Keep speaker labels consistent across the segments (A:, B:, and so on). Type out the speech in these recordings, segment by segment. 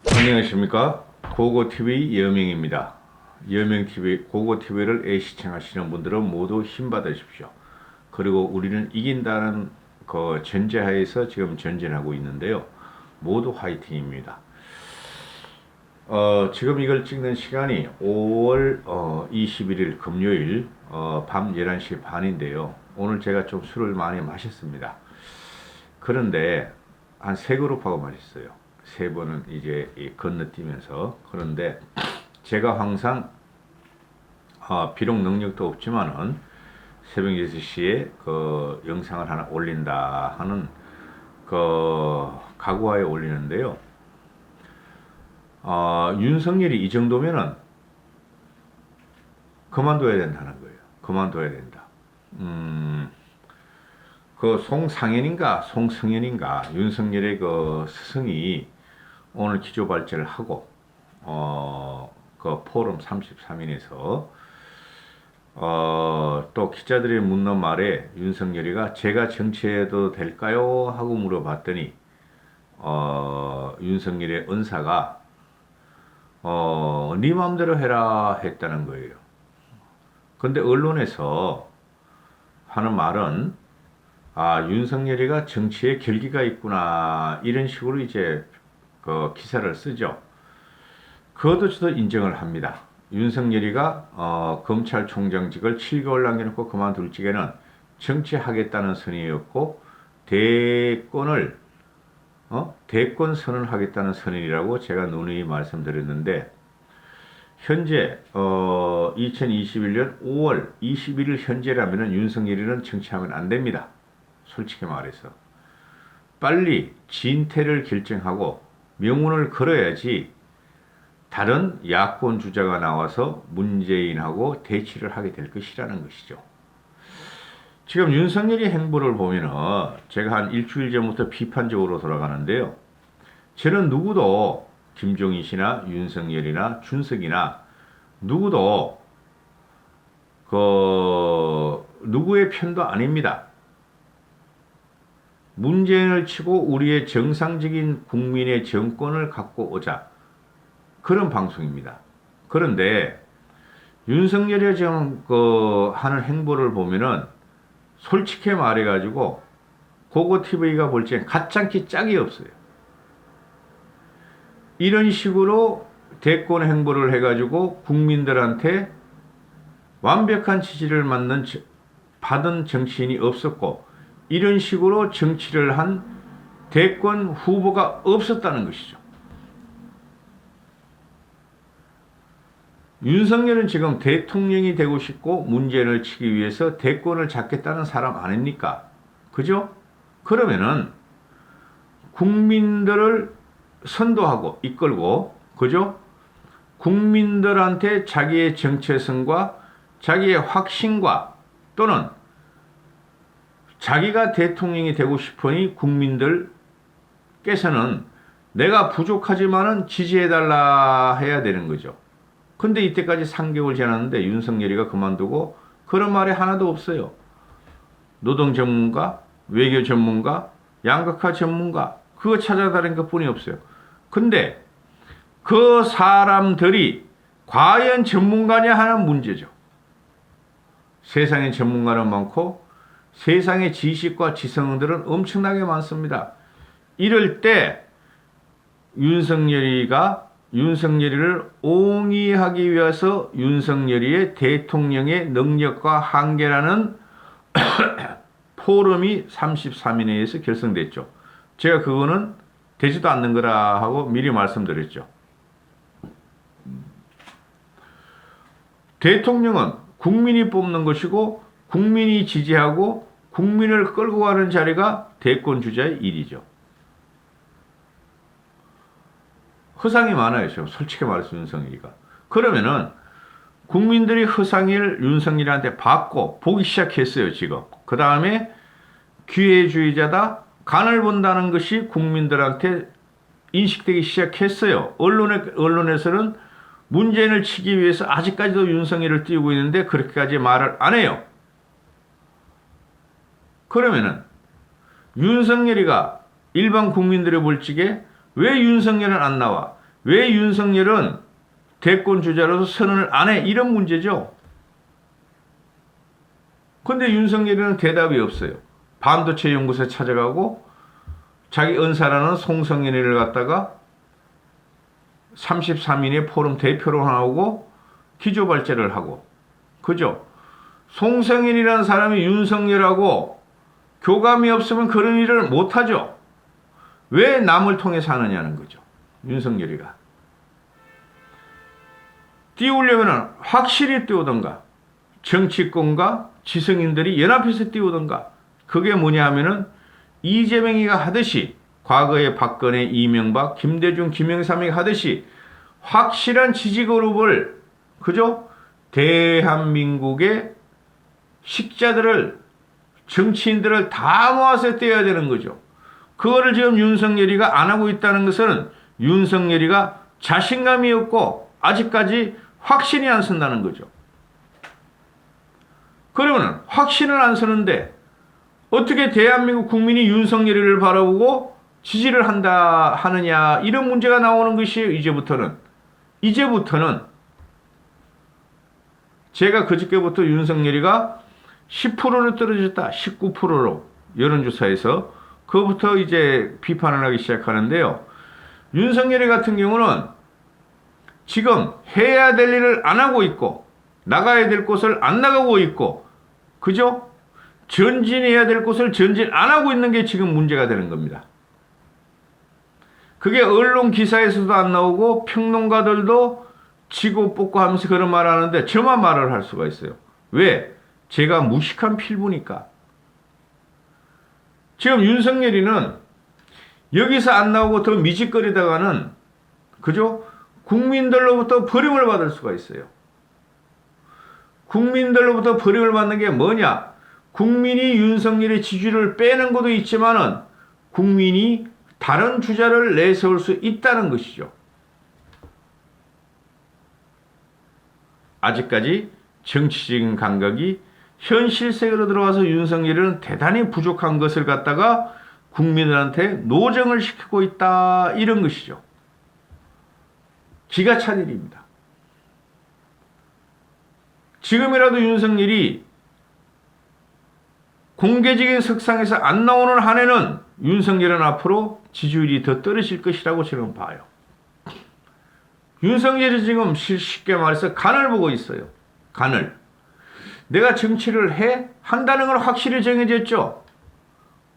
A: 안녕하십니까. 고고TV 여명입니다. 여명TV, 고고TV를 시청하시는 분들은 모두 힘받으십시오. 그리고 우리는 이긴다는 그 전제하에서 지금 전진하고 있는데요. 모두 화이팅입니다. 지금 이걸 찍는 시간이 5월 21일 금요일 밤 11시 반인데요. 오늘 제가 좀 술을 많이 마셨습니다. 그런데 한 세 그룹하고 마셨어요. 세 번은 이제 건너뛰면서. 그런데 제가 항상 비록 능력도 없지만은 새벽 6시에 그 영상을 하나 올린다 하는 그 각오하에 올리는데요. 윤석열이 이 정도면은 그만둬야 된다는 거예요. 그만둬야 된다. 그 송상현인가 송승현인가 윤석열의 그 스승이 오늘 기조발제를 하고 그 포럼 33인에서 또 기자들이 묻는 말에 윤석열이가 제가 정치해도 될까요? 하고 물어봤더니 윤석열의 은사가 네 맘대로 해라 했다는 거예요. 근데 언론에서 하는 말은 윤석열이가 정치에 결기가 있구나 이런 식으로 이제 그 기사를 쓰죠. 그것도 저도 인정을 합니다. 윤석열이가 검찰총장직을 7개월 남겨놓고 그만둘 적에는 정치하겠다는 선언이었고 대권 선언하겠다는 선언이라고 제가 누누이 말씀드렸는데 현재 2021년 5월 21일 현재라면 윤석열이는 정치하면 안 됩니다. 솔직히 말해서 빨리 진퇴를 결정하고 명운을 걸어야지 다른 야권 주자가 나와서 문재인하고 대치를 하게 될 것이라는 것이죠. 지금 윤석열의 행보를 보면은 제가 한 일주일 전부터 비판적으로 돌아가는데요. 저는 누구도 김종인 씨나 윤석열이나 준석이나 누구도 누구의 편도 아닙니다. 문재인을 치고 우리의 정상적인 국민의 정권을 갖고 오자. 그런 방송입니다. 그런데 윤석열이 지금 하는 행보를 보면은 솔직히 말해가지고 고고TV가 볼 적엔 가짜기 짝이 없어요. 이런 식으로 대권 행보를 해가지고 국민들한테 완벽한 지지를 받은 정치인이 없었고 이런 식으로 정치를 한 대권 후보가 없었다는 것이죠. 윤석열은 지금 대통령이 되고 싶고 문재인을 치기 위해서 대권을 잡겠다는 사람 아닙니까? 그죠? 그러면은 국민들을 선도하고 이끌고, 그죠? 국민들한테 자기의 정체성과 자기의 확신과 또는 자기가 대통령이 되고 싶으니 국민들께서는 내가 부족하지만은 지지해달라 해야 되는 거죠. 근데 이때까지 3개월 지났는데 윤석열이가 그만두고 그런 말이 하나도 없어요. 노동 전문가, 외교 전문가, 양극화 전문가 그거 찾아다닌 것뿐이 없어요. 근데 그 사람들이 과연 전문가냐 하는 문제죠. 세상에 전문가는 많고 세상의 지식과 지성들은 엄청나게 많습니다. 이럴 때 윤석열이를 옹이하기 위해서 윤석열이의 대통령의 능력과 한계라는 포럼이 33인회에서 결성됐죠. 제가 그거는 되지도 않는 거라 하고 미리 말씀드렸죠. 대통령은 국민이 뽑는 것이고 국민이 지지하고 국민을 끌고 가는 자리가 대권 주자의 일이죠. 허상이 많아요. 솔직히 말해서 윤석열이가. 그러면은 국민들이 허상을 윤석열한테 받고 보기 시작했어요. 지금. 그 다음에 기회주의자다. 간을 본다는 것이 국민들한테 인식되기 시작했어요. 언론에서는 문재인을 치기 위해서 아직까지도 윤석열을 띄우고 있는데 그렇게까지 말을 안 해요. 그러면은 윤석열이가 일반 국민들의 볼 적에 왜 윤석열은 안 나와? 왜 윤석열은 대권 주자로서 선언을 안 해? 이런 문제죠. 근데 윤석열은 대답이 없어요. 반도체 연구소에 찾아가고 자기 은사라는 송성현이를 갖다가 33인의 포럼 대표로 나오고 기조발제를 하고, 그죠? 송성현이라는 사람이 윤석열하고 교감이 없으면 그런 일을 못하죠. 왜 남을 통해서 하느냐는 거죠. 윤석열이가. 띄우려면 확실히 띄우던가, 정치권과 지성인들이 연합해서 띄우던가. 그게 뭐냐 하면은 이재명이가 하듯이, 과거에 박근혜, 이명박, 김대중, 김영삼이 하듯이 확실한 지지그룹을, 그죠? 대한민국의 식자들을, 정치인들을 다 모아서 떼어야 되는 거죠. 그거를 지금 윤석열이가 안 하고 있다는 것은 윤석열이가 자신감이 없고 아직까지 확신이 안 선다는 거죠. 그러면 확신을 안 서는데 어떻게 대한민국 국민이 윤석열이를 바라보고 지지를 하느냐, 이런 문제가 나오는 것이에요. 이제부터는 제가 그저께부터 윤석열이가 10%로 떨어졌다, 19%로 여론조사에서, 그거부터 이제 비판을 하기 시작하는데요. 윤석열이 같은 경우는 지금 해야 될 일을 안 하고 있고, 나가야 될 곳을 안 나가고 있고, 그죠? 전진해야 될 곳을 전진 안 하고 있는 게 지금 문제가 되는 겁니다. 그게 언론 기사에서도 안 나오고 평론가들도 치고 뽑고 하면서 그런 말을 하는데 저만 말을 할 수가 있어요. 왜? 제가 무식한 필부니까. 지금 윤석열이는 여기서 안 나오고 더 미직거리다가는, 그죠? 국민들로부터 버림을 받을 수가 있어요. 국민들로부터 버림을 받는 게 뭐냐? 국민이 윤석열의 지지를 빼는 것도 있지만은 국민이 다른 주자를 내세울 수 있다는 것이죠. 아직까지 정치적인 감각이 현실 세계로 들어와서 윤석열은 대단히 부족한 것을 갖다가 국민들한테 노정을 시키고 있다, 이런 것이죠. 기가 찬 일입니다. 지금이라도 윤석열이 공개적인 석상에서 안 나오는 한에는 윤석열은 앞으로 지지율이 더 떨어질 것이라고 저는 봐요. 윤석열이 지금 쉽게 말해서 간을 보고 있어요. 간을. 내가 정치를 한다는 건 확실히 정해졌죠.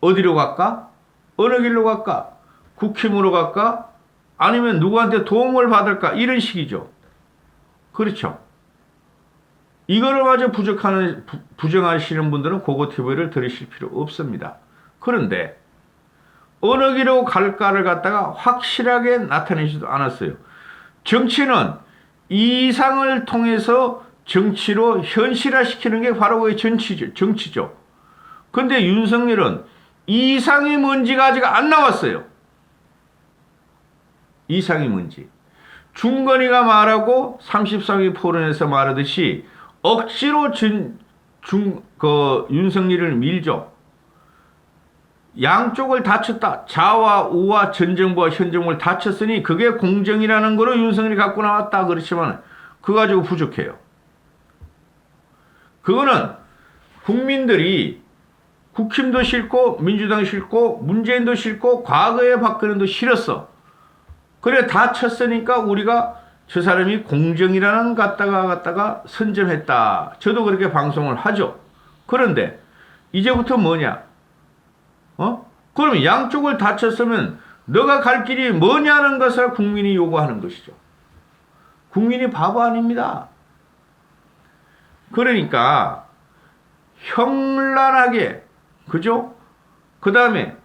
A: 어디로 갈까? 어느 길로 갈까? 국힘으로 갈까? 아니면 누구한테 도움을 받을까? 이런 식이죠. 그렇죠. 이거를 마저 부정하시는 분들은 고고TV를 들으실 필요 없습니다. 그런데 어느 길로 갈까를 갖다가 확실하게 나타내지도 않았어요. 정치는 이상을 통해서 정치로 현실화시키는 게 바로 그게 정치죠. 근데 윤석열은 이상이 뭔지가 아직 안 나왔어요. 이상이 뭔지. 중건이가 말하고 33위 포럼에서 말하듯이 억지로 윤석열을 밀죠. 양쪽을 다쳤다. 좌와 우와 전 정부와 현 정부를 다쳤으니 그게 공정이라는 거로 윤석열이 갖고 나왔다. 그렇지만 그거 가지고 부족해요. 그거는 국민들이 국힘도 싫고 민주당 싫고 문재인도 싫고 과거에 박근혜도 싫었어. 그래 다 쳤으니까 우리가 저 사람이 공정이라는 갖다가 선점했다. 저도 그렇게 방송을 하죠. 그런데 이제부터 뭐냐? 그럼 양쪽을 다쳤으면 너가 갈 길이 뭐냐는 것을 국민이 요구하는 것이죠. 국민이 바보 아닙니다. 그러니까 현란하게, 그죠? 그 다음에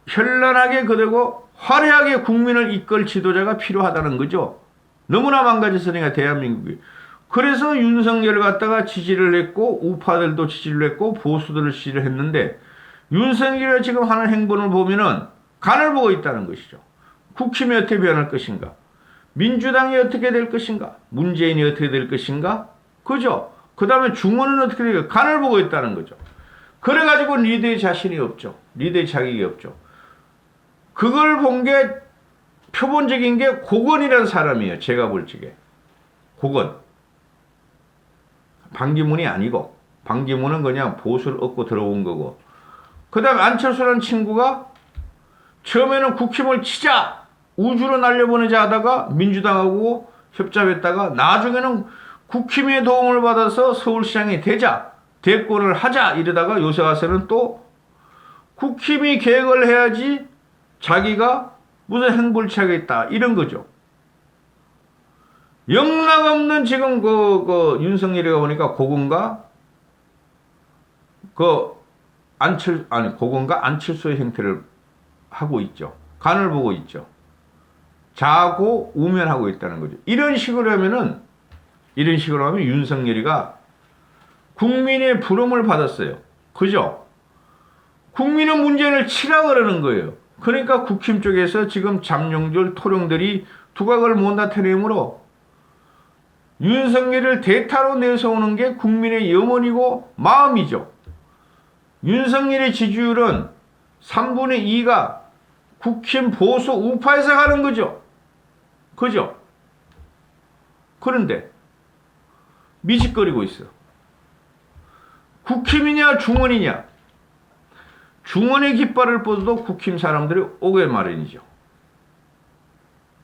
A: 현란하게 그리고 화려하게 국민을 이끌 지도자가 필요하다는 거죠. 너무나 망가졌으니까 대한민국이. 그래서 윤석열을 갖다가 지지를 했고 우파들도 지지를 했고 보수들을 지지를 했는데 윤석열이 지금 하는 행보를 보면은 간을 보고 있다는 것이죠. 국힘이 어떻게 변할 것인가? 민주당이 어떻게 될 것인가? 문재인이 어떻게 될 것인가? 그죠? 그 다음에 중원은 어떻게 될까? 간을 보고 있다는 거죠. 그래가지고 리더의 자신이 없죠. 리더의 자격이 없죠. 그걸 본 게 표본적인 게 고건이라는 사람이에요. 제가 볼 적에. 고건. 반기문이 아니고, 반기문은 그냥 보수를 얻고 들어온 거고, 그 다음에 안철수라는 친구가 처음에는 국힘을 치자! 우주로 날려보내자 하다가 민주당하고 협잡했다가 나중에는 국힘의 도움을 받아서 서울시장이 되자! 대권을 하자! 이러다가 요새 와서는 또 국힘이 계획을 해야지 자기가 무슨 행불치하가 있다. 이런 거죠. 영락없는 지금 윤석열이가 보니까 고건가 고건가 안철수의 형태를 하고 있죠. 간을 보고 있죠. 자고 우면하고 있다는 거죠. 이런 식으로 하면 윤석열이가 국민의 부름을 받았어요. 그죠? 국민은 문재인을 치라 그러는 거예요. 그러니까 국힘 쪽에서 지금 잠룡졸 토룡들이 두각을 못 나타내므로 윤석열을 대타로 내세우는 게 국민의 염원이고 마음이죠. 윤석열의 지지율은 3분의 2가 국힘 보수 우파에서 가는 거죠. 그죠? 그런데 미직거리고 있어. 국힘이냐 중원이냐. 중원의 깃발을 뻗어도 국힘 사람들이 오게 마련이죠.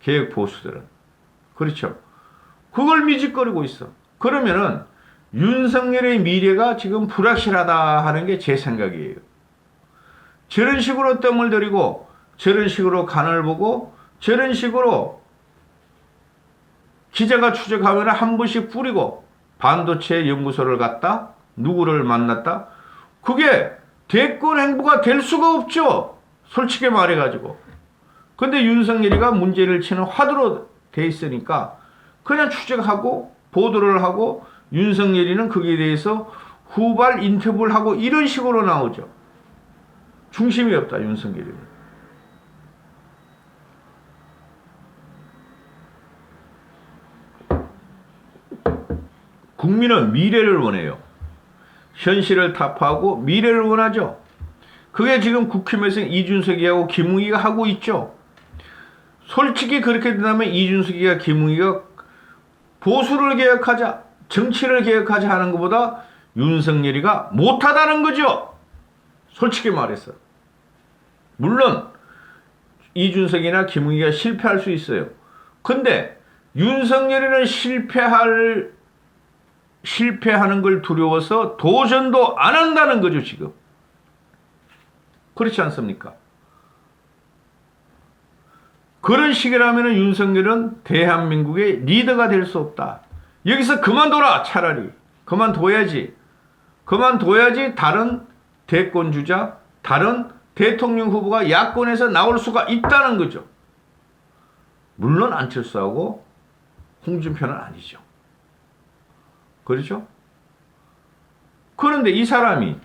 A: 개혁 보수들은. 그렇죠. 그걸 미직거리고 있어. 그러면은 윤석열의 미래가 지금 불확실하다 하는 게 제 생각이에요. 저런 식으로 뜸을 들이고 저런 식으로 간을 보고 저런 식으로 기자가 추적하면 한 번씩 뿌리고 반도체 연구소를 갔다 누구를 만났다 그게 대권 행보가 될 수가 없죠. 솔직히 말해가지고. 근데 윤석열이가 문제를 치는 화두로 돼 있으니까 그냥 추적하고 보도를 하고 윤석열이는 거기에 대해서 후발 인터뷰를 하고 이런 식으로 나오죠. 중심이 없다 윤석열이는. 국민은 미래를 원해요. 현실을 타파하고 미래를 원하죠. 그게 지금 국힘에서 이준석이하고 김웅기가 하고 있죠. 솔직히 그렇게 된다면 이준석이가 김웅기가 보수를 개혁하자, 정치를 개혁하자 하는 것보다 윤석열이가 못하다는 거죠. 솔직히 말해서. 물론 이준석이나 김웅기가 실패할 수 있어요. 근데 윤석열이는 실패하는 걸 두려워서 도전도 안 한다는 거죠, 지금. 그렇지 않습니까? 그런 식이라면 윤석열은 대한민국의 리더가 될 수 없다. 여기서 그만둬라, 차라리. 그만둬야지 다른 대권주자, 다른 대통령 후보가 야권에서 나올 수가 있다는 거죠. 물론 안철수하고 홍준표는 아니죠. 그렇죠? 그런데 이 사람이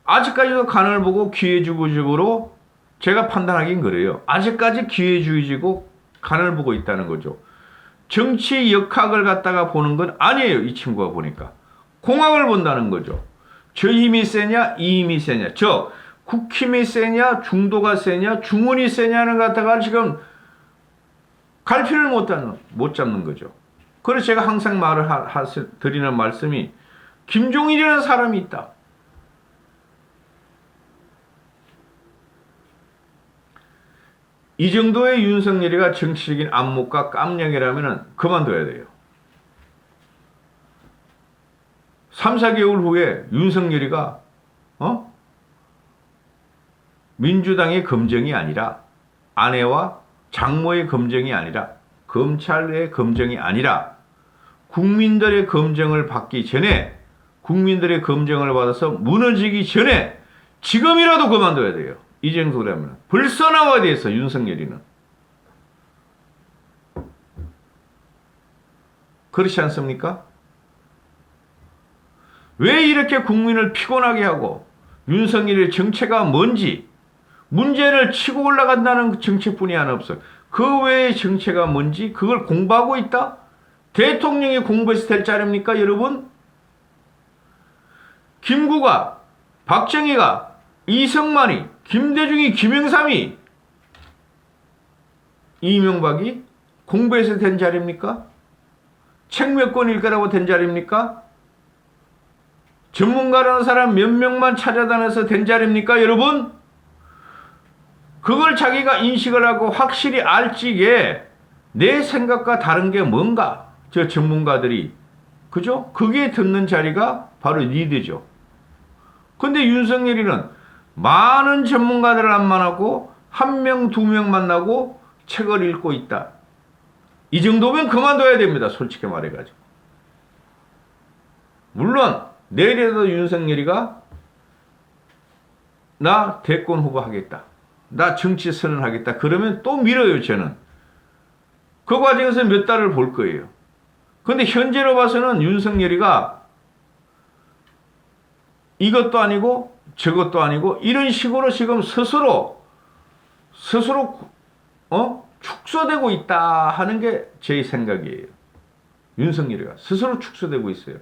A: 아직까지도 간을 보고 기회주의적으로 제가 판단하긴 그래요. 아직까지 기회주의적이고 간을 보고 있다는 거죠. 정치 역학을 갖다가 보는 건 아니에요. 이 친구가 보니까. 공학을 본다는 거죠. 저 힘이 세냐 이 힘이 세냐. 저 국힘이 세냐 중도가 세냐 중원이 세냐는 갖다가 지금 갈피를 못 잡는 거죠. 그래서 제가 항상 드리는 말씀이 김종인이라는 사람이 있다. 이 정도의 윤석열이가 정치적인 안목과 깜냥이라면 그만둬야 돼요. 3, 4개월 후에 윤석열이가 민주당의 검증이 아니라 아내와 장모의 검증이 아니라 검찰의 검증이 아니라 국민들의 검증을 받기 전에 국민들의 검증을 받아서 무너지기 전에 지금이라도 그만둬야 돼요. 이 정도라면 벌써 나와야 돼서 윤석열이는. 그렇지 않습니까? 왜 이렇게 국민을 피곤하게 하고 윤석열의 정체가 뭔지 문제를 치고 올라간다는 정체뿐이 하나 없어요. 그 외의 정체가 뭔지 그걸 공부하고 있다? 대통령이 공부해서 될 자리입니까 여러분? 김구가 박정희가 이승만이 김대중이 김영삼이 이명박이 공부해서 된 자리입니까? 책 몇 권 읽으라고 된 자리입니까? 전문가라는 사람 몇 명만 찾아다녀서 된 자리입니까, 여러분? 그걸 자기가 인식을 하고 확실히 알지게 내 생각과 다른 게 뭔가, 저 전문가들이, 그죠? 그게 듣는 자리가 바로 리더죠. 근데 윤석열이는 많은 전문가들을 안 만나고 한 명, 두 명 만나고 책을 읽고 있다. 이 정도면 그만둬야 됩니다. 솔직히 말해가지고. 물론 내일이라도 윤석열이가 나 대권 후보 하겠다. 나 정치 선언하겠다. 그러면 또 밀어요, 저는. 그 과정에서 몇 달을 볼 거예요. 근데 현재로 봐서는 윤석열이가 이것도 아니고 저것도 아니고 이런 식으로 지금 스스로 축소되고 있다 하는 게 제 생각이에요. 윤석열이가 스스로 축소되고 있어요.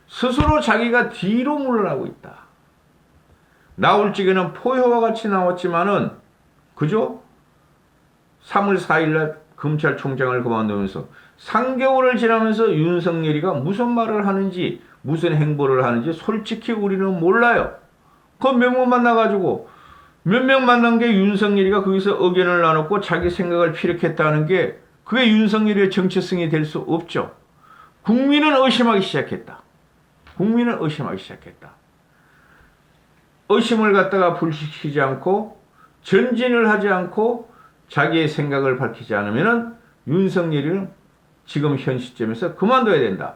A: 스스로 자기가 뒤로 물러나고 있다. 나올 적에는 포효와 같이 나왔지만은, 그죠? 3월 4일날 검찰총장을 그만두면서 3개월을 지나면서 윤석열이가 무슨 말을 하는지, 무슨 행보를 하는지 솔직히 우리는 몰라요. 그 몇 명 만나가지고, 몇 명 만난 게 윤석열이가 거기서 의견을 나눴고 자기 생각을 피력했다는 게 그게 윤석열이의 정체성이 될 수 없죠. 국민은 의심하기 시작했다. 국민은 의심하기 시작했다. 의심을 갖다가 불식시키지 않고 전진을 하지 않고 자기의 생각을 밝히지 않으면 윤석열이는 지금 현 시점에서 그만둬야 된다.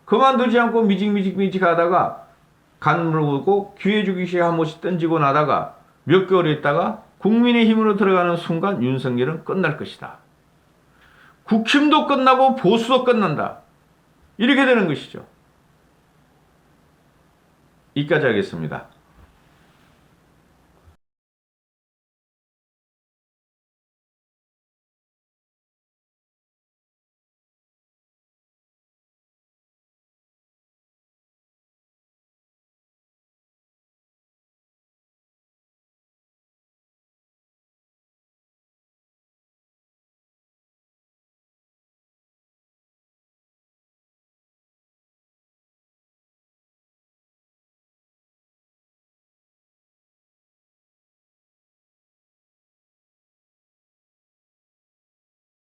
A: 그만두지 않고 미직 하다가 간물고 기회 주기식 한 번씩 던지고 나다가 몇 개월 있다가 국민의힘으로 들어가는 순간 윤석열은 끝날 것이다. 국힘도 끝나고 보수도 끝난다. 이렇게 되는 것이죠. 이까지 하겠습니다.